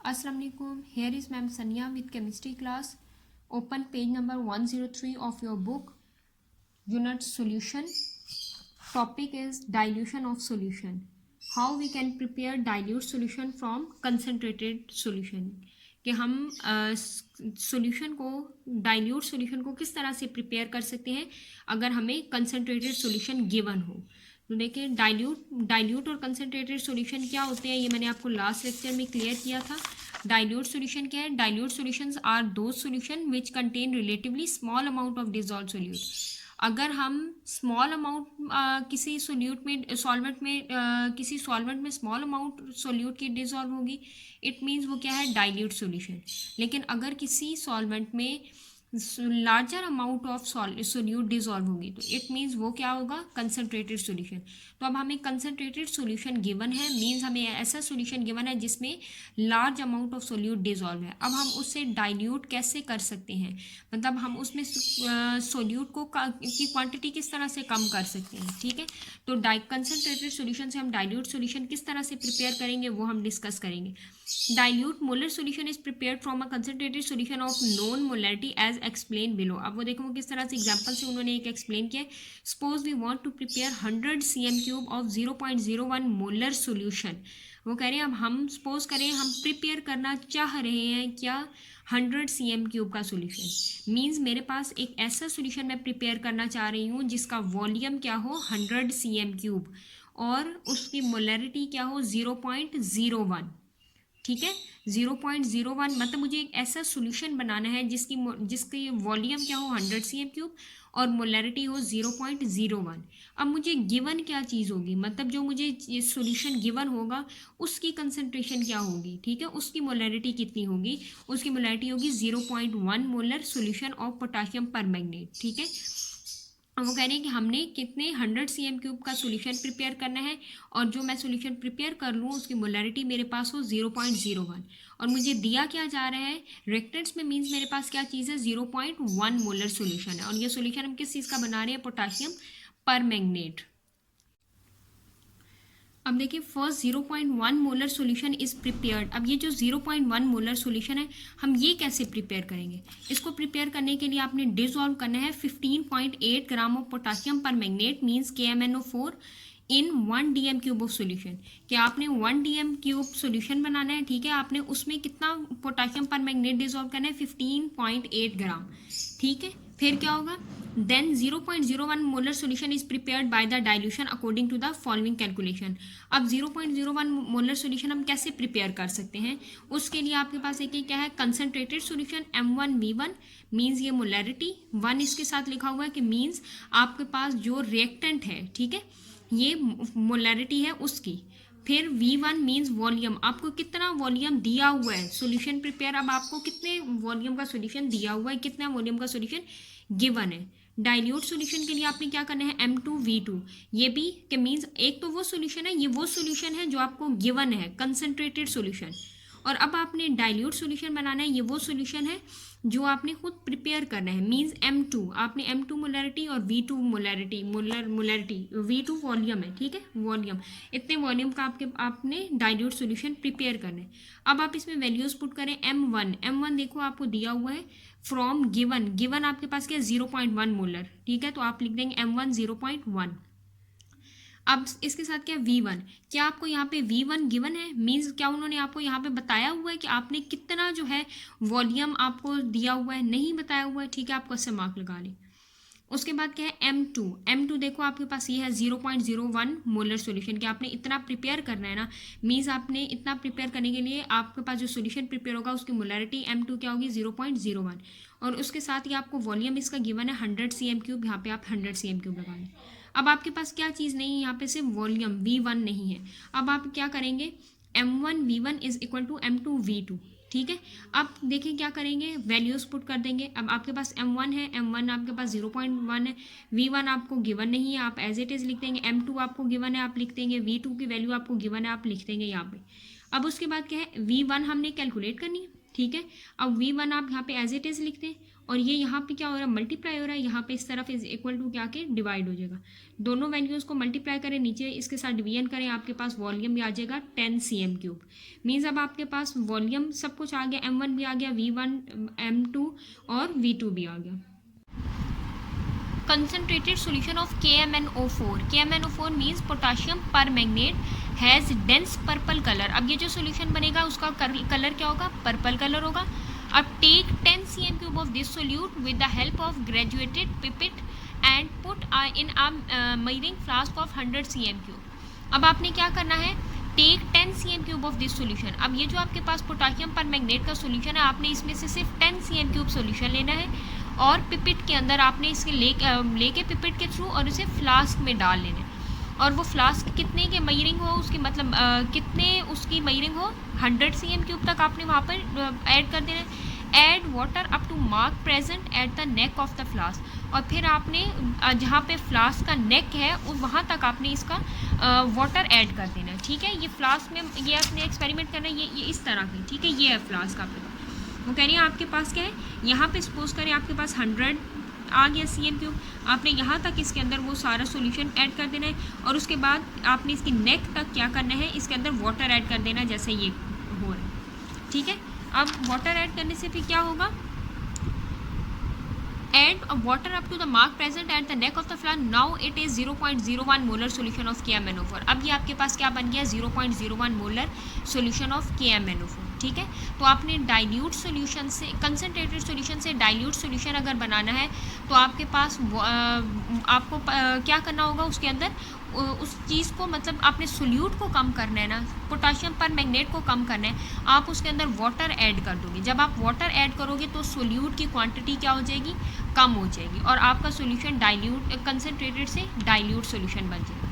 Assalamu alaikum. Here is Ma'am Sania with chemistry class. Open page number 103 of your book. Unit solution. Topic is dilution of solution. How we can prepare dilute solution from concentrated solution. कि हम solution को dilute solution को किस तरह से prepare कर सकते हैं अगर हमें कंसनट्रेटेड सॉल्यूशन गिवन हो। तो देखिए डाइल्यूट और कंसनट्रेटेड सॉल्यूशन क्या होते हैं, ये मैंने आपको लास्ट लेक्चर में क्लियर किया था। डाइल्यूट सॉल्यूशन क्या है? Dilute solutions are those solution which contain relatively small amount of dissolved solute. अगर हम स्मॉल अमाउंट किसी सॉल्वेंट में स्मॉल अमाउंट सॉल्यूट की डिसॉल्व होगी, इट मीन्स वो क्या है? Dilute solution. लेकिन अगर किसी सॉल्वेंट में larger amount of solute dissolve होगी तो इट मीन्स वो क्या होगा? Concentrated solution. तो अब हमें कंसनट्रेटेड सॉल्यूशन गिवन है, मीन्स हमें ऐसा सॉल्यूशन गिवन है जिसमें large amount of solute dissolve है। अब हम उससे डाइल्यूट कैसे कर सकते हैं, मतलब हम उसमें सोल्यूट को की क्वांटिटी किस तरह से कम कर सकते हैं। ठीक है, तो कंसनट्रेटेड सॉल्यूशन से हम डाइल्यूट सॉल्यूशन किस तरह से प्रिपेयर करेंगे वो हम डिस्कस करेंगे। Dilute molar solution is prepared from a concentrated solution of known molarity as explain below. अब वो देखो किस तरह से एग्जांपल से उन्होंने एक एक्सप्लेन किया। Suppose we want to prepare 100 cm³ of 0.01 molar solution. वो कह रहे हैं अब हम सपोज करें हम प्रिपेयर करना चाह रहे हैं क्या? 100 cm³ का सॉल्यूशन। मीन्स मेरे पास एक ऐसा सॉल्यूशन मैं प्रिपेयर करना चाह रही हूँ जिसका वॉल्यूम क्या हो? 100 cm³ और उसकी मोलरिटी क्या हो? 0.01। ठीक है, 0.01 मतलब मुझे एक ऐसा सॉल्यूशन बनाना है जिसकी वॉल्यूम क्या हो? 100 cm³ और मोलरिटी हो 0.01। अब मुझे गिवन क्या चीज़ होगी, मतलब जो मुझे ये सॉल्यूशन गिवन होगा उसकी कंसंट्रेशन क्या होगी? ठीक है, उसकी मोलरिटी कितनी होगी? उसकी मोलरिटी होगी 0.1 molar solution of potassium permanganate. ठीक है, वो कह रहे हैं कि हमने कितने 100 cm³ का सॉल्यूशन प्रिपेयर करना है और जो मैं सॉल्यूशन प्रिपेयर कर लूँ उसकी मोलरिटी मेरे पास हो 0.01 और मुझे दिया क्या जा रहा है? रेक्टेंट्स में, मीन्स मेरे पास क्या चीज़ है? 0.1 मोलर सॉल्यूशन है और ये सॉल्यूशन हम किस चीज़ का बना रहे हैं? Potassium permanganate. अब देखिए first 0.1 molar solution is prepared. अब ये जो 0.1 मोलर सॉल्यूशन है हम ये कैसे प्रिपेयर करेंगे? इसको प्रिपेयर करने के लिए आपने डिसॉल्व करना है 15.8 gram of potassium permanganate means KMnO4 in 1 dm³ of solution. क्या आपने 1 dm³ सॉल्यूशन बनाना है। ठीक है, आपने उसमें कितना पोटाशियम परमैंगनेट डिसॉल्व करना है? 15.8 ग्राम। ठीक है, फिर क्या होगा? then 0.01 molar solution is prepared by the dilution according to the following calculation। अब 0.01 मोलर सॉल्यूशन हम कैसे प्रिपेयर कर सकते हैं? उसके लिए आपके पास एक क्या है? कंसनट्रेटेड सॉल्यूशन M1V1 मीन्स ये मोलरिटी 1 इसके साथ लिखा हुआ है कि मीन्स आपके पास जो रिएक्टेंट है, ठीक है, ये मोलरिटी है उसकी। फिर V1 मीन्स वॉल्यूम, आपको कितना वॉल्यूम दिया हुआ है सॉल्यूशन प्रिपेयर। अब आपको कितने वॉल्यूम का सॉल्यूशन दिया हुआ है, कितना वॉल्यूम का सॉल्यूशन गिवन है। डाइल्यूट सॉल्यूशन के लिए आपने क्या करना है? M2V2। ये भी कि मीन्स एक तो वो सॉल्यूशन है, ये वो सॉल्यूशन है जो आपको गिवन है कंसनट्रेटेड सॉल्यूशन, और अब आपने डाइल्यूट सॉल्यूशन बनाना है, ये वो सॉल्यूशन है जो आपने खुद प्रिपेयर करना है। मीन्स M2 आपने M2 मोलरिटी और V2 मोलरिटी V2 वॉल्यूम है। ठीक है, वॉल्यूम, इतने वॉल्यूम का आपने डाइल्यूट सॉल्यूशन प्रिपेयर करना है। अब आप इसमें वैल्यूज पुट करें। M1 देखो आपको दिया हुआ है फ्रॉम गिवन आपके पास क्या है? 0.1 मोलर। ठीक है, तो आप लिख देंगे M1 0.1। अब इसके साथ क्या? V1, क्या आपको यहाँ पे V1 गिवन है? मीन्स क्या उन्होंने आपको यहाँ पे बताया हुआ है कि आपने कितना जो है वॉल्यूम आपको दिया हुआ है? नहीं बताया हुआ है। ठीक है, आप क्वेश्चन मार्क लगा लें। उसके बाद क्या है? M2 देखो आपके पास ये है 0.01 मोलर सॉल्यूशन। कि आपने इतना प्रिपेयर करना है ना, मीन्स आपने इतना प्रिपेयर करने के लिए आपके पास जो सॉल्यूशन प्रिपेयर होगा उसकी मोलरिटी M2 क्या होगी? 0.01 और उसके साथ ही आपको वॉल्यूम इसका गिवन है 100 cm³। यहाँ पे आप 100 cm³ लगा लें। अब आपके पास क्या चीज़ नहीं है यहाँ पे? सिर्फ वॉल्यूम V1 नहीं है। अब आप क्या करेंगे? M1V1 is equal to M2V2। ठीक है, अब देखिए क्या करेंगे? वैल्यूज पुट कर देंगे। अब आपके पास M1 है, M1 आपके पास 0.1 है, V1 आपको गिवन नहीं है, आप एज इट इज लिख देंगे। M2 आपको गिवन है, आप लिख देंगे। V2 की वैल्यू आपको गिवन है, आप लिख देंगे यहाँ पे। अब उसके बाद क्या है? V1 हमने कैलकुलेट करनी है। ठीक है, अब V1 आप यहाँ पे एज इट इज लिख दें और ये यहाँ पे क्या हो रहा है, मल्टीप्लाई हो रहा है, यहाँ पे इस तरफ इज इक्वल टू क्या के डिवाइड हो जाएगा। दोनों वैल्यूज़ को मल्टीप्लाई करें, नीचे इसके साथ डिवीजन करें, आपके पास वॉल्यूम भी आ जाएगा 10 cm3। मीन्स अब आपके पास वॉल्यूम सब कुछ आ गया, M1 भी आ गया, V1 M2 और V2 भी आ गया। concentrated solution of KMnO4. KMnO4 means potassium permanganate has dense purple color. अब ये जो solution बनेगा उसका कलर क्या होगा, पर्पल कलर होगा। अब take 10 cm cube of this solute with the help of graduated pipette and put in a measuring flask of 100 cm cube. अब आपने क्या करना है, take 10 cm cube of this solution. अब ये जो आपके पास पोटाशियम परमैंगनेट का सोल्यूशन है, आपने इसमें से सिर्फ 10 cm क्यूब सोल्यूशन लेना है और पिपेट के अंदर आपने इसके लेके पिपेट के थ्रू और उसे फ्लास्क में डाल लेना है। और वो फ्लास्क कितने के मेजरिंग हो, उसकी मतलब कितने उसकी मेजरिंग हो, 100 cm क्यूब तक आपने वहाँ पर ऐड कर देना है। Add water up to mark present at the neck of the flask. और फिर आपने जहाँ पे फ्लास्क का नेक है वहाँ तक आपने इसका वाटर ऐड कर देना है। ठीक है, ये फ्लास्क में ये आपने एक्सपेरिमेंट करना है, ये इस तरह की। ठीक है, ये है फ्लास्क आपके पास। वो कह रही है आपके पास क्या है, यहाँ पे सपोज करें आपके पास 100 आ गया cm क्यूब, आपने यहाँ तक इसके अंदर वो सारा सॉल्यूशन ऐड कर देना है और उसके बाद आपने इसकी नेक तक क्या करना है, इसके अंदर वाटर ऐड कर देना है, जैसे ये हो रहा है। ठीक है, अब वाटर ऐड करने से फिर क्या होगा, add water up to the mark present at the neck of the flask. Now it is 0.01 molar solution of KMnO4. अब ये आपके पास क्या बन गया, 0.01 मोलर सॉल्यूशन ऑफ KMnO4। ठीक है, तो आपने डाइल्यूट सॉल्यूशन से, कंसनट्रेटेड सॉल्यूशन से डाइल्यूट सॉल्यूशन अगर बनाना है तो आपके पास आपको क्या करना होगा, उसके अंदर उस चीज़ को मतलब आपने सोल्यूट को कम करना है ना, पोटाशियम परमैंगनेट को कम करना है, आप उसके अंदर वाटर ऐड कर दोगे। जब आप वाटर ऐड करोगे तो सोल्यूट की क्वांटिटी क्या हो जाएगी, कम हो जाएगी और आपका सोल्यूशन डाइल्यूट कंसनट्रेटेड से डाइल्यूट सोल्यूशन बन जाएगा।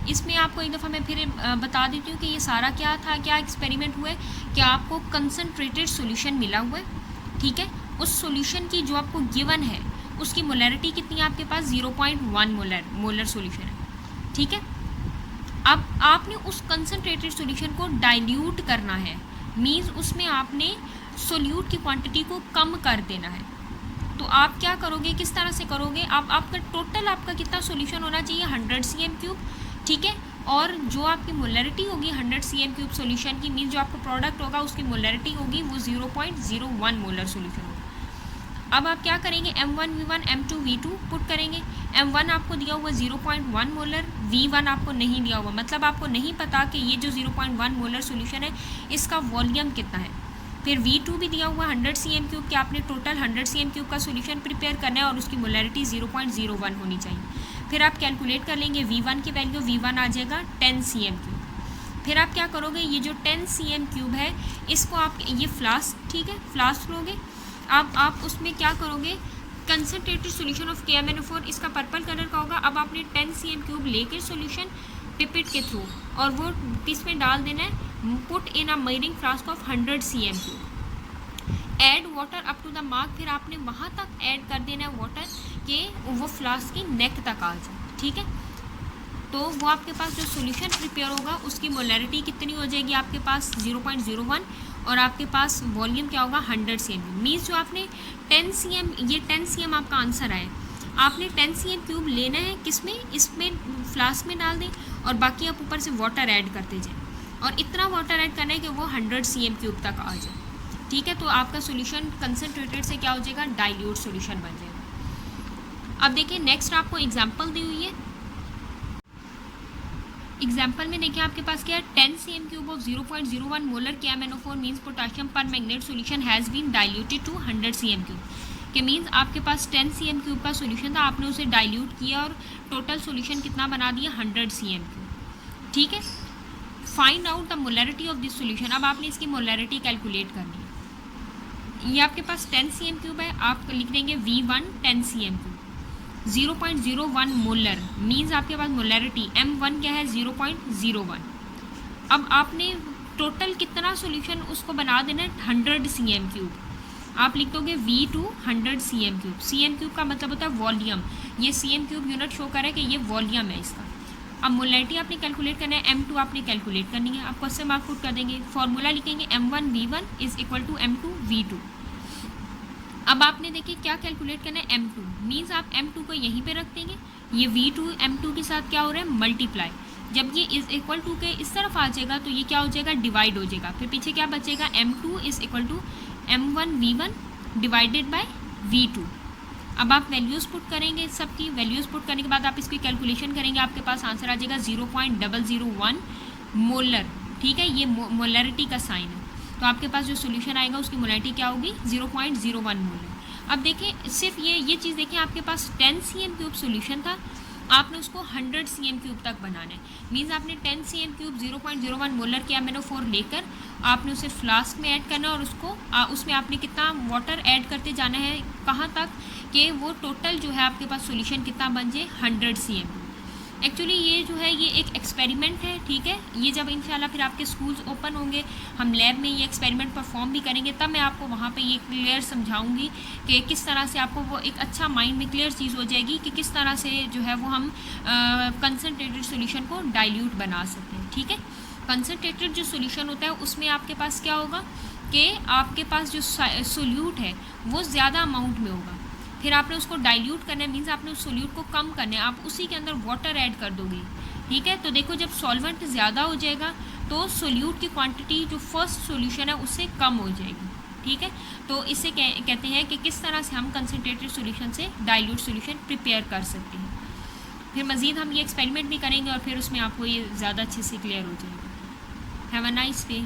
इसमें आपको एक दफ़ा मैं फिर बता देती हूँ कि ये सारा क्या था, क्या एक्सपेरिमेंट हुआ है कि आपको कंसनट्रेटेड सोल्यूशन मिला हुआ है। ठीक है, उस सोल्यूशन की जो आपको गिवन है उसकी मोलैरिटी कितनी है आपके पास, 0.1 मोलर सोल्यूशन है। ठीक है, अब आपने उस कंसनट्रेटेड सोल्यूशन को डाइल्यूट करना है, मीन्स उसमें आपने सोल्यूट की क्वांटिटी को कम कर देना है। तो आप क्या करोगे, किस तरह से करोगे, आप आपका टोटल आपका कितना सोल्यूशन होना चाहिए, 100 cm क्यूब। ठीक है, और जो आपकी मोलैरिटी होगी 100 cm क्यूब सोल्यूशन की, मीन्स जो आपका प्रोडक्ट होगा उसकी मोलैरिटी होगी वो 0.01 मोलर सोल्यूशन होगा। अब आप क्या करेंगे, M1 V1 M2 V2 put करेंगे। M1 आपको दिया हुआ 0.1 मोलर, V1 आपको नहीं दिया हुआ, मतलब आपको नहीं पता कि ये जो 0.1 मोलर सोल्यूशन है इसका वॉल्यूम कितना है। फिर V2 भी दिया हुआ 100 cm क्यूब कि आपने टोटल 100 cm क्यूब का सोल्यूशन प्रिपेयर करना है और उसकी मोलैरिटी 0.01 होनी चाहिए। फिर आप कैलकुलेट कर लेंगे V1 की वैल्यू, V1 आ जाएगा 10 cm क्यूब। फिर आप क्या करोगे, ये जो 10 cm क्यूब है इसको आप, ये फ्लास्क, ठीक है, फ्लास्क लोगे। अब आप उसमें क्या करोगे, कंसनट्रेटेड सॉल्यूशन ऑफ KMnO4, इसका पर्पल कलर का होगा। अब आपने 10 cm क्यूब लेकर सॉल्यूशन पिपेट के थ्रू और वो इसमें डाल देना है, put in a measuring flask of 100 cm cube. Add water up to the mark, फिर आपने वहाँ तक ऐड कर देना है वाटर कि वो फ्लास्क की नेक तक आ जाए। ठीक है, तो वो आपके पास जो सॉल्यूशन प्रिपेयर होगा उसकी मोलैरिटी कितनी हो जाएगी आपके पास, 0.01 और आपके पास वॉल्यूम क्या होगा, 100 cm। मीन्स जो आपने 10 cm, ये 10 cm आपका आंसर आए, आपने 10 cm क्यूब लेना है, किसमें, इसमें फ्लास्क में डाल दें और बाकी आप ऊपर से वाटर ऐड करते जाएं और इतना वाटर ऐड करना है कि वो 100 cm क्यूब तक आ जाए। ठीक है, तो आपका सोल्यूशन कंसनट्रेटेड से क्या हो जाएगा, डाइल्यूट सोल्यूशन बन जाएगा। अब देखिए नेक्स्ट आपको एग्जाम्पल दी हुई है। एग्जाम्पल में देखिए आपके पास क्या है, 10 cm cube of 0.01 molar KMnO4 means potassium permanganate solution has been diluted to 100 cm cube. के मीन्स आपके पास 10 cm क्यूब का सोल्यूशन था, आपने उसे डाइल्यूट किया और टोटल सोल्यूशन कितना बना दिया, 100 cm क्यूब। ठीक है, find out the molarity of this solution. अब आपने इसकी मोलैरिटी कैलकुलेट करनी है। ये आपके पास 10 cm क्यूब है, आप लिख देंगे V1 10 cm cube, 0.01 molar means आपके पास मोलैरिटी M1 क्या है, 0.01। अब आपने टोटल कितना सॉल्यूशन उसको बना देना है, 100 cm क्यूब। आप लिख दोगे V2 100 cm cube. cm cube का मतलब होता है वॉल्यूम, ये cm क्यूब यूनिट शो कर रहा है कि ये वॉल्यूम है इसका। अब मोलैरिटी आपने कैलकुलेट करना है, M2 आपने कैलकुलेट करनी है, आप क्वेश्चन मार्क पुट कर देंगे, फॉर्मूला लिखेंगे M1 V1 is equal to M2 V2। अब आपने देखिए क्या कैलकुलेट करना है, M2 मीन्स आप M2 को यहीं पे रख देंगे, ये V2 M2 के साथ क्या हो रहा है मल्टीप्लाई, जब ये इज इक्वल टू के इस तरफ आ जाएगा तो ये क्या हो जाएगा डिवाइड हो जाएगा, फिर पीछे क्या बचेगा M2 is equal to M1 V1 divided by V2। अब आप वैल्यूज़ पुट करेंगे, सबकी वैल्यूज़ पुट करने के बाद आप इसकी कैलकुलेशन करेंगे, आपके पास आंसर आ जाएगा 0.001 मोलर। ठीक है, ये मोलरिटी का साइन है, तो आपके पास जो सोल्यूशन आएगा उसकी मोलरिटी क्या होगी 0.01 मोलर। अब देखें सिर्फ ये चीज़ देखें, आपके पास 10 cm³ सोल्यूशन था, आपने उसको 100 cm³ तक बनाना है, मीन्स आपने 10 cm³ 0.01 मोलर के MnO4 लेकर आपने उसे फ्लास्क में ऐड करना और उसको उसमें आपने कितना वाटर ऐड करते जाना है, कहाँ तक कि वो टोटल जो है आपके पास सॉल्यूशन कितना बन जाए 100 cm। एक्चुअली ये जो है ये एक एक्सपेरिमेंट है, ठीक है, ये जब इंशाल्लाह फिर आपके स्कूल्स ओपन होंगे, हम लैब में ये एक्सपेरिमेंट परफॉर्म भी करेंगे, तब मैं आपको वहाँ पे ये क्लियर समझाऊंगी कि किस तरह से आपको वो एक अच्छा माइंड में क्लियर चीज़ हो जाएगी कि किस तरह से जो है वो हम कंसनट्रेटेड सॉल्यूशन को डाइल्यूट बना सकते हैं। ठीक है, कंसनट्रेटेड जो सॉल्यूशन होता है उसमें आपके पास क्या होगा कि आपके पास जो सोल्यूट है वो ज़्यादा अमाउंट में होगा, फिर आपने उसको डाइल्यूट करना है, मीन्स आपने उस सोल्यूट को कम करना है, आप उसी के अंदर वाटर ऐड कर दोगे। ठीक है, तो देखो जब सॉल्वेंट ज़्यादा हो जाएगा तो सोल्यूट की क्वांटिटी जो फर्स्ट सॉल्यूशन है उससे कम हो जाएगी। ठीक है, तो इसे कहते हैं कि किस तरह से हम कंसनट्रेटेड सॉल्यूशन से डाइल्यूट सॉल्यूशन प्रिपेयर कर सकते हैं। फिर मज़ीद हम ये एक्सपेरिमेंट भी करेंगे और फिर उसमें आपको ये ज़्यादा अच्छे से क्लियर हो जाएगा। Have a nice day.